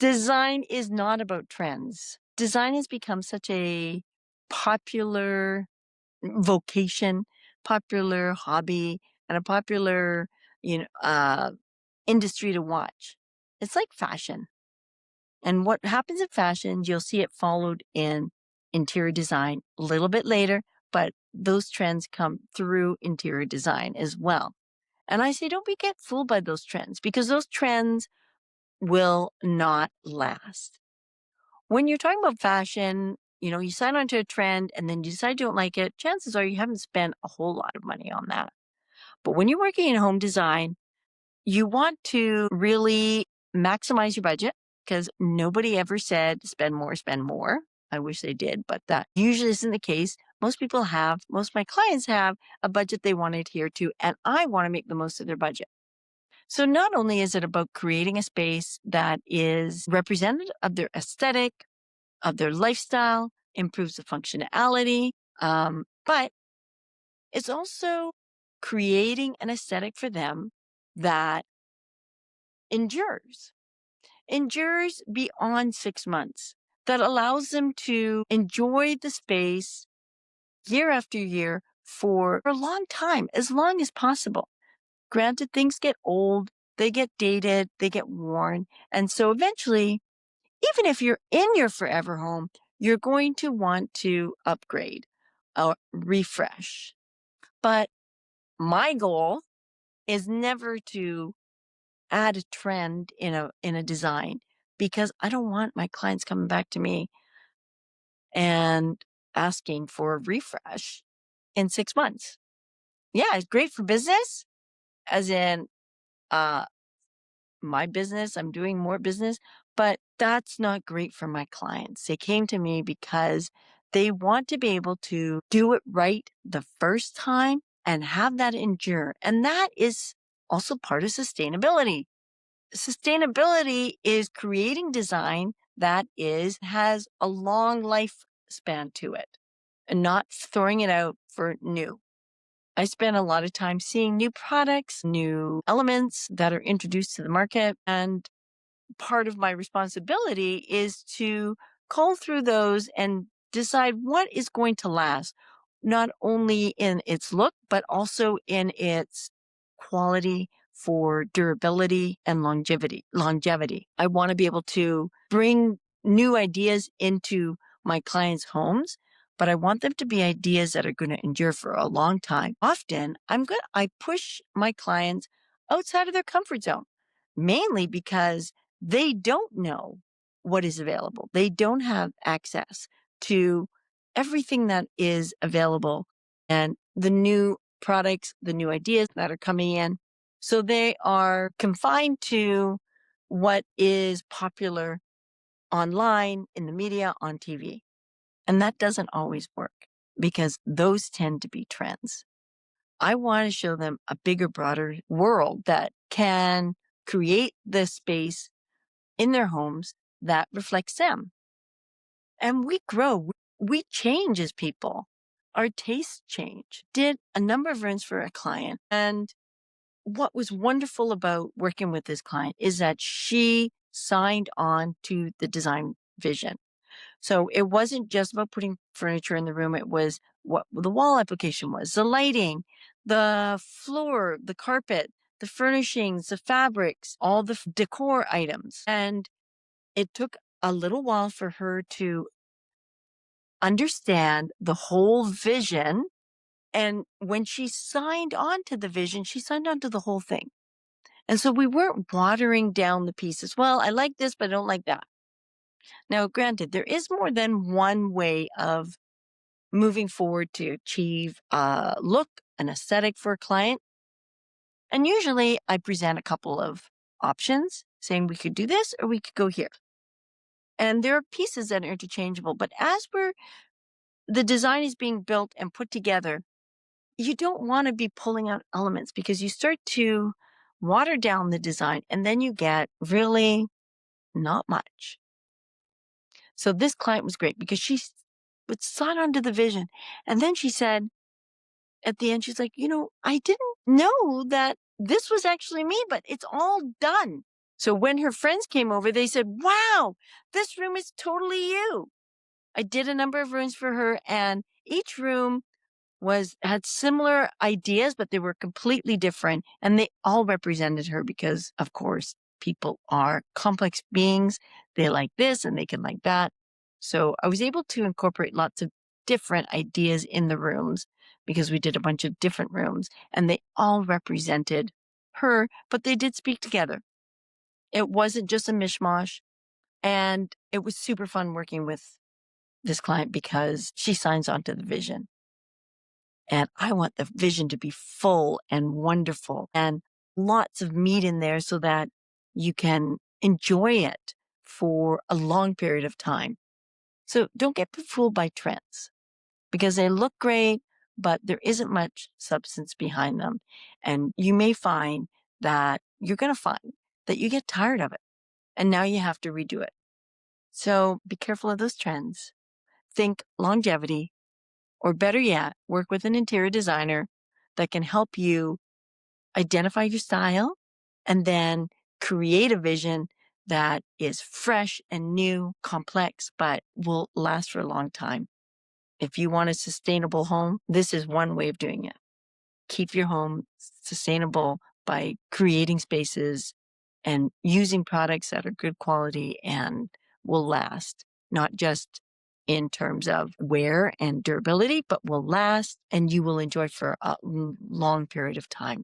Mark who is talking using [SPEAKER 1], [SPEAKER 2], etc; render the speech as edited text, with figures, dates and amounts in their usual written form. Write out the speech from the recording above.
[SPEAKER 1] Design is not about trends. Design has become such a popular vocation, popular hobby, and a popular, you know, uh, industry to watch. It's like fashion. And what happens in fashion, you'll see it followed in interior design a little bit later, but those trends come through interior design as well. And I say, don't get fooled by those trends because those trends will not last. When you're talking about fashion, you sign on to a trend and then you decide you don't like it, chances are you haven't spent a whole lot of money on that. But when you're working in home design, you want to really maximize your budget because nobody ever said spend more, spend more. I wish they did, but that usually isn't the case. Most of my clients have a budget they want to adhere to, and I want to make the most of their budget. So not only is it about creating a space that is representative of their aesthetic, of their lifestyle, improves the functionality, but it's also creating an aesthetic for them that endures, endures beyond 6 months, that allows them to enjoy the space year after year for a long time, as long as possible. Granted, things get old, they get dated, they get worn. And so eventually, even if you're in your forever home, you're going to want to upgrade or refresh. But my goal is never to add a trend in a design because I don't want my clients coming back to me and asking for a refresh in 6 months. Yeah, it's great for business, as in uh my business, I'm doing more business, but that's not great for my clients. They came to me because they want to be able to do it right the first time and have that endure. And that is also part of sustainability. Sustainability is creating design that has a long lifespan to it and not throwing it out for new. I spend a lot of time seeing new products, new elements that are introduced to the market. And part of my responsibility is to cull through those and decide what is going to last, not only in its look, but also in its quality for durability and longevity. I want to be able to bring new ideas into my clients' homes, but I want them to be ideas that are going to endure for a long time. Often I push my clients outside of their comfort zone, mainly because they don't know what is available. They don't have access to everything that is available and the new products, the new ideas that are coming in. So they are confined to what is popular online, in the media, on TV. And that doesn't always work because those tend to be trends. I want to show them a bigger, broader world that can create the space in their homes that reflects them. And we grow, we change as people. Our tastes change. Did a number of runs for a client. And what was wonderful about working with this client is that she signed on to the design vision. So it wasn't just about putting furniture in the room. It was what the wall application was, the lighting, the floor, the carpet, the furnishings, the fabrics, all the decor items. And it took a little while for her to understand the whole vision. And when she signed on to the vision, she signed on to the whole thing. And so we weren't watering down the pieces. Well, I like this, but I don't like that. Now, granted, there is more than one way of moving forward to achieve a look, an aesthetic for a client. And usually I present a couple of options saying we could do this or we could go here. And there are pieces that are interchangeable. But as the design is being built and put together, you don't want to be pulling out elements because you start to water down the design and then you get really not much. So this client was great because she would sign onto the vision. And then she said at the end, she's like, I didn't know that this was actually me, but it's all done. So when her friends came over, they said, wow, this room is totally you. I did a number of rooms for her, and each room had similar ideas, but they were completely different. And they all represented her because, of course, people are complex beings. They like this and they can like that. So I was able to incorporate lots of different ideas in the rooms because we did a bunch of different rooms and they all represented her, but they did speak together. It wasn't just a mishmash. And it was super fun working with this client because she signs on to the vision. And I want the vision to be full and wonderful and lots of meat in there so that you can enjoy it for a long period of time. So don't get fooled by trends because they look great, but there isn't much substance behind them. And you may find that you're going to find that you get tired of it and now you have to redo it. So be careful of those trends. Think longevity. Or better yet, work with an interior designer that can help you identify your style and then create a vision that is fresh and new, complex, but will last for a long time. If you want a sustainable home, this is one way of doing it. Keep your home sustainable by creating spaces and using products that are good quality and will last, not just in terms of wear and durability, but will last and you will enjoy for a long period of time.